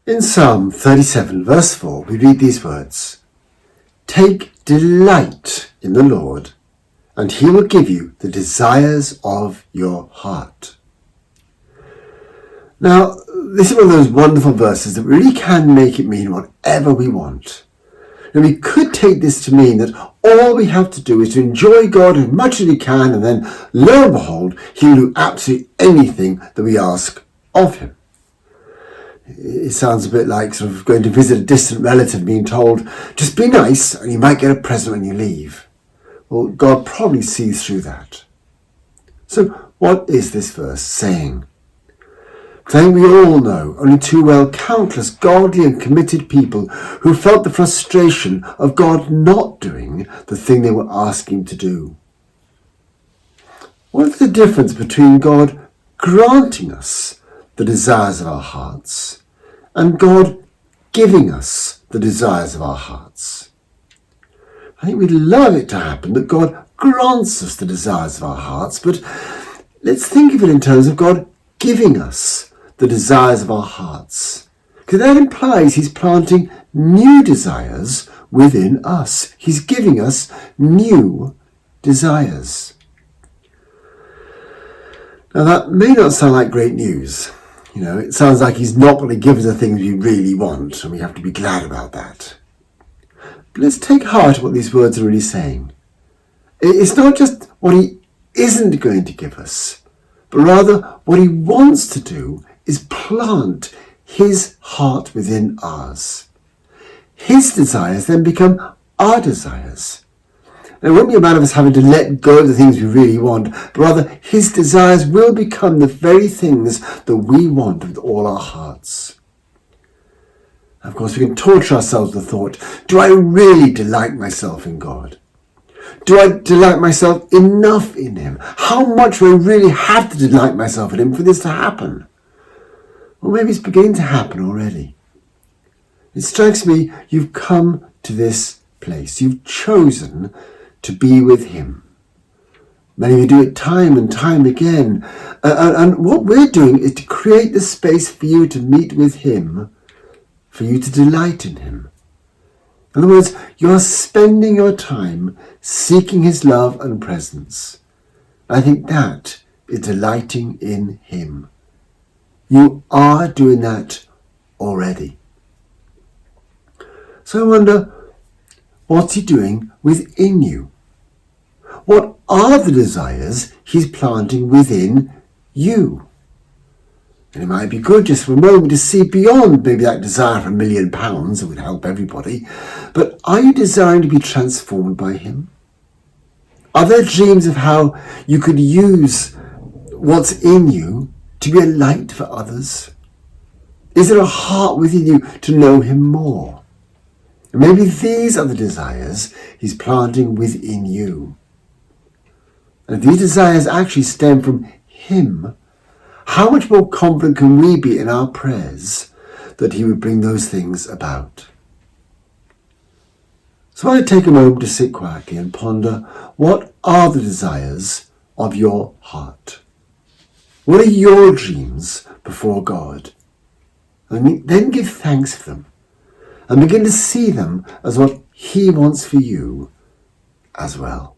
In Psalm 37 verse 4 we read these words, "Take delight in the Lord, and he will give you the desires of your heart." Now, this is one of those wonderful verses that really can make it mean whatever we want. And we could take this to mean that all we have to do is to enjoy God as much as we can, and then, lo and behold, he will do absolutely anything that we ask of him. It sounds a bit like sort of going to visit a distant relative being told, just be nice and you might get a present when you leave. Well, God probably sees through that. So what is this verse saying? I think we all know only too well countless godly and committed people who felt the frustration of God not doing the thing they were asking to do. What is the difference between God granting us the desires of our hearts and God giving us the desires of our hearts? I think we'd love it to happen that God grants us the desires of our hearts, but let's think of it in terms of God giving us the desires of our hearts. Because that implies he's planting new desires within us. He's giving us new desires. Now that may not sound like great news. It sounds like he's not going to give us the things we really want, and we have to be glad about that. But let's take heart of what these words are really saying. It's not just what he isn't going to give us, but rather what he wants to do is plant his heart within ours. His desires then become our desires. And it won't be a matter of us having to let go of the things we really want, but rather his desires will become the very things that we want with all our hearts. Of course, we can torture ourselves with the thought, do I really delight myself in God? Do I delight myself enough in him? How much do I really have to delight myself in him for this to happen? Or maybe it's beginning to happen already. It strikes me you've come to this place. You've chosen to be with him. Many of you do it time and time again. And what we're doing is to create the space for you to meet with him, for you to delight in him. In other words, you're spending your time seeking his love and presence. I think that is delighting in him. You are doing that already. So I wonder, what's he doing within you? What are the desires he's planting within you? And it might be good just for a moment to see beyond maybe that desire for £1 million that would help everybody. But are you desiring to be transformed by him? Are there dreams of how you could use what's in you to be a light for others? Is there a heart within you to know him more? And maybe these are the desires he's planting within you. And if these desires actually stem from him, how much more confident can we be in our prayers that he would bring those things about? So I take a moment to sit quietly and ponder, what are the desires of your heart? What are your dreams before God? And then give thanks for them and begin to see them as what he wants for you as well.